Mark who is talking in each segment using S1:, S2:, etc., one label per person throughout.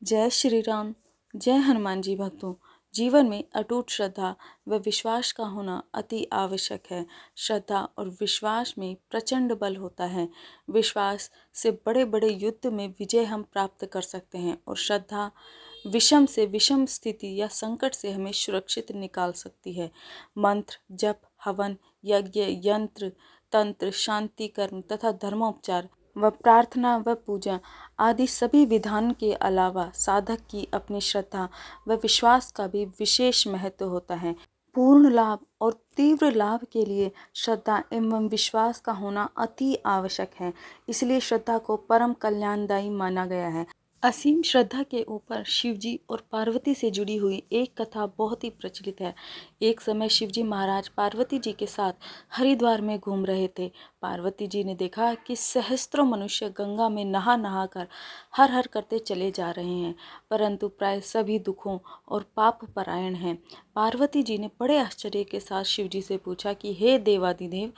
S1: जय श्री राम। जय हनुमान जी भक्तों। जीवन में अटूट श्रद्धा व विश्वास का होना अति आवश्यक है। श्रद्धा और विश्वास में प्रचंड बल होता है। विश्वास से बड़े बड़े युद्ध में विजय हम प्राप्त कर सकते हैं और श्रद्धा विषम से विषम स्थिति या संकट से हमें सुरक्षित निकाल सकती है। मंत्र, जप, हवन, यज्ञ, यंत्र, तंत्र, शांति कर्म तथा धर्मोपचार व प्रार्थना व पूजा आदि सभी विधान के अलावा साधक की अपनी श्रद्धा व विश्वास का भी विशेष महत्व होता है। पूर्ण लाभ और तीव्र लाभ के लिए श्रद्धा एवं विश्वास का होना अति आवश्यक है। इसलिए श्रद्धा को परम कल्याणदायी माना गया है। असीम श्रद्धा के ऊपर शिवजी और पार्वती से जुड़ी हुई एक कथा बहुत ही प्रचलित है। एक समय शिवजी महाराज पार्वती जी के साथ हरिद्वार में घूम रहे थे। पार्वती जी ने देखा कि सहस्त्रों मनुष्य गंगा में नहा नहा कर हर हर करते चले जा रहे हैं, परंतु प्राय सभी दुखों और पाप परायण हैं। पार्वती जी ने बड़े आश्चर्य के साथ शिवजी से पूछा कि हे देवादिदेव,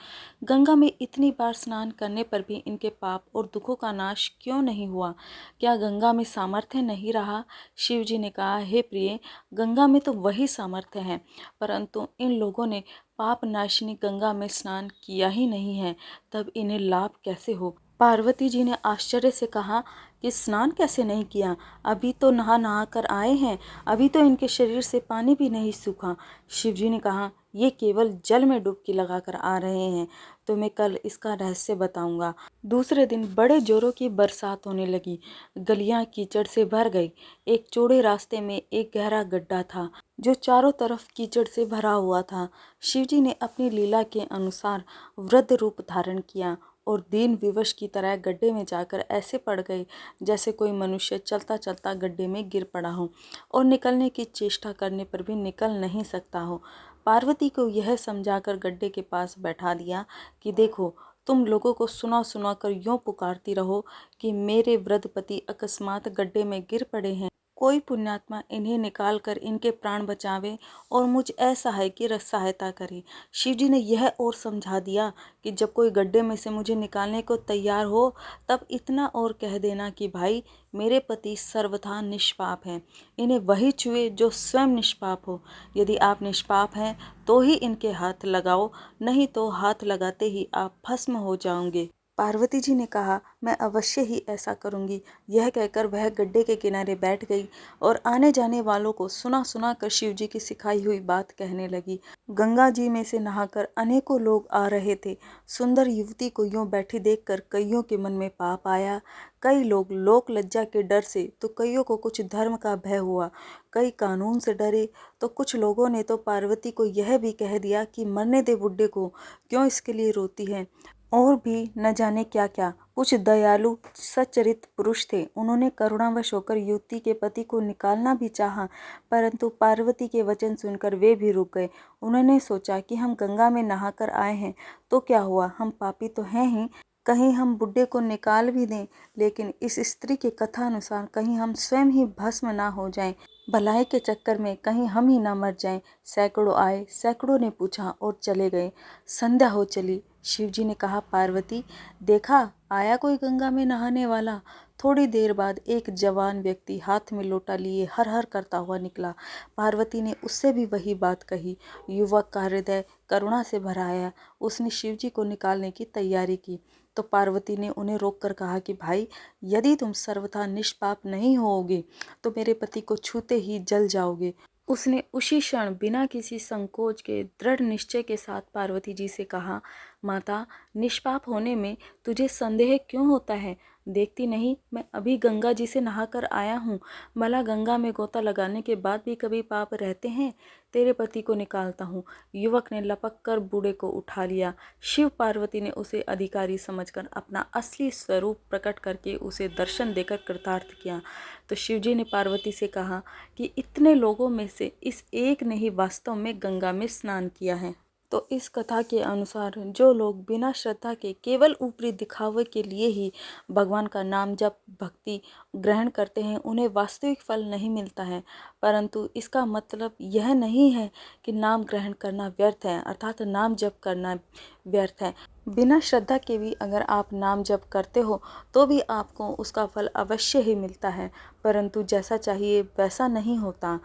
S1: गंगा में इतनी बार स्नान करने पर भी इनके पाप और दुखों का नाश क्यों नहीं हुआ? क्या गंगा में सामर्थ्य नहीं रहा? शिव जी ने कहा, हे प्रिय, गंगा में तो वही सामर्थ्य है, परंतु इन लोगों ने पाप नाशिनी गंगा में स्नान किया ही नहीं है, तब इन्हें लाभ कैसे हो? पार्वती जी ने आश्चर्य से कहा कि स्नान कैसे नहीं किया? अभी तो नहा नहा कर आए हैं, अभी तो इनके शरीर से पानी भी नहीं सूखा। शिव जी ने कहा, ये केवल जल में डुबकी लगाकर आ रहे हैं, तो मैं कल इसका रहस्य बताऊंगा। दूसरे दिन बड़े जोरों की बरसात होने लगी। गलियां कीचड़ से भर गई। एक चौड़े रास्ते में एक गहरा गड्ढा था जो चारों तरफ कीचड़ से भरा हुआ था। शिवजी ने अपनी लीला के अनुसार वृद्ध रूप धारण किया और दीन विवश की तरह गड्ढे में जाकर ऐसे पड़ गए जैसे कोई मनुष्य चलता चलता गड्ढे में गिर पड़ा हो और निकलने की चेष्टा करने पर भी निकल नहीं सकता हो। पार्वती को यह समझाकर गड्ढे के पास बैठा दिया कि देखो, तुम लोगों को सुना सुना कर यूं पुकारती रहो कि मेरे वृद्ध पति अकस्मात गड्ढे में गिर पड़े हैं, कोई पुण्यात्मा इन्हें निकाल कर इनके प्राण बचावे और मुझ असहाय की सहायता करे। शिवजी ने यह और समझा दिया कि जब कोई गड्ढे में से मुझे निकालने को तैयार हो, तब इतना और कह देना कि भाई, मेरे पति सर्वथा निष्पाप हैं, इन्हें वही छुए जो स्वयं निष्पाप हो। यदि आप निष्पाप हैं तो ही इनके हाथ लगाओ, नहीं तो हाथ लगाते ही आप भस्म हो जाओगे। पार्वती जी ने कहा, मैं अवश्य ही ऐसा करूंगी। यह कहकर वह गड्ढे के किनारे बैठ गई और आने जाने वालों को सुना सुना कर शिव जी की सिखाई हुई बात कहने लगी। गंगा जी में से नहाकर अनेकों लोग आ रहे थे। सुंदर युवती को यूं बैठी देखकर कईयों के मन में पाप आया। कई लोग लोक लज्जा के डर से, तो कईयों को कुछ धर्म का भय हुआ। कई कानून से डरे, तो कुछ लोगों ने तो पार्वती को यह भी कह दिया कि मरने दे बुड्ढे को, क्यों इसके लिए रोती है। और भी न जाने क्या क्या। कुछ दयालु सच्चरित पुरुष थे, उन्होंने करुणावश होकर युवती के पति को निकालना भी चाहा, परंतु पार्वती के वचन सुनकर वे भी रुक गए। उन्होंने सोचा कि हम गंगा में नहाकर आए हैं तो क्या हुआ, हम पापी तो हैं ही, कहीं हम बुड्ढे को निकाल भी दें, लेकिन इस स्त्री के कथा अनुसार कहीं हम स्वयं ही भस्म ना हो जाएं, भलाई के चक्कर में कहीं हम ही ना मर जाएं। सैकड़ों आए, सैकड़ों ने पूछा और चले गए। संध्या हो चली। शिवजी ने कहा, पार्वती, देखा आया कोई गंगा में नहाने वाला। थोड़ी देर बाद एक जवान व्यक्ति हाथ में लोटा लिए हर हर करता हुआ निकला। पार्वती ने उससे भी वही बात कही। युवक का हृदय करुणा से भरा आया। उसने शिवजी को निकालने की तैयारी की तो पार्वती ने उन्हें रोककर कहा कि भाई, यदि तुम सर्वथा निष्पाप नहीं होोगे तो मेरे पति को छूते ही जल जाओगे। उसने उसी क्षण बिना किसी संकोच के दृढ़ निश्चय के साथ पार्वती जी से कहा, माता, निष्पाप होने में तुझे संदेह क्यों होता है? देखती नहीं, मैं अभी गंगा जी से नहाकर आया हूँ। भला गंगा में गोता लगाने के बाद भी कभी पाप रहते हैं? तेरे पति को निकालता हूँ। युवक ने लपक कर बूढ़े को उठा लिया। शिव पार्वती ने उसे अधिकारी समझकर अपना असली स्वरूप प्रकट करके उसे दर्शन देकर कृतार्थ किया। तो शिवजी ने पार्वती से कहा कि इतने लोगों में से इस एक ने ही वास्तव में गंगा में स्नान किया है। तो इस कथा के अनुसार जो लोग बिना श्रद्धा के केवल ऊपरी दिखावे के लिए ही भगवान का नाम जप भक्ति ग्रहण करते हैं, उन्हें वास्तविक फल नहीं मिलता है। परंतु इसका मतलब यह नहीं है कि नाम ग्रहण करना व्यर्थ है, अर्थात नाम जप करना व्यर्थ है। बिना श्रद्धा के भी अगर आप नाम जप करते हो तो भी आपको उसका फल अवश्य ही मिलता है, परंतु जैसा चाहिए वैसा नहीं होता।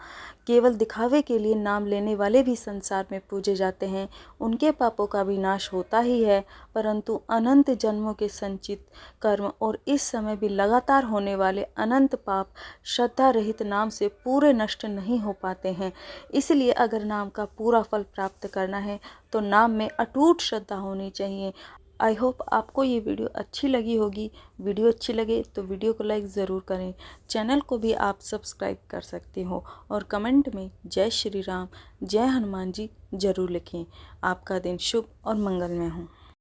S1: केवल दिखावे के लिए नाम लेने वाले भी संसार में पूजे जाते हैं, उनके पापों का भी नाश होता ही है, परंतु अनंत जन्मों के संचित कर्म और इस समय भी लगातार होने वाले अनंत पाप श्रद्धा रहित नाम से पूरे नष्ट नहीं हो पाते हैं। इसलिए अगर नाम का पूरा फल प्राप्त करना है तो नाम में अटूट श्रद्धा होनी चाहिए। आई होप आपको ये वीडियो अच्छी लगी होगी। वीडियो अच्छी लगे तो वीडियो को लाइक ज़रूर करें। चैनल को भी आप सब्सक्राइब कर सकते हो और कमेंट में जय श्री राम, जय हनुमान जी ज़रूर लिखें। आपका दिन शुभ और मंगलमय हो।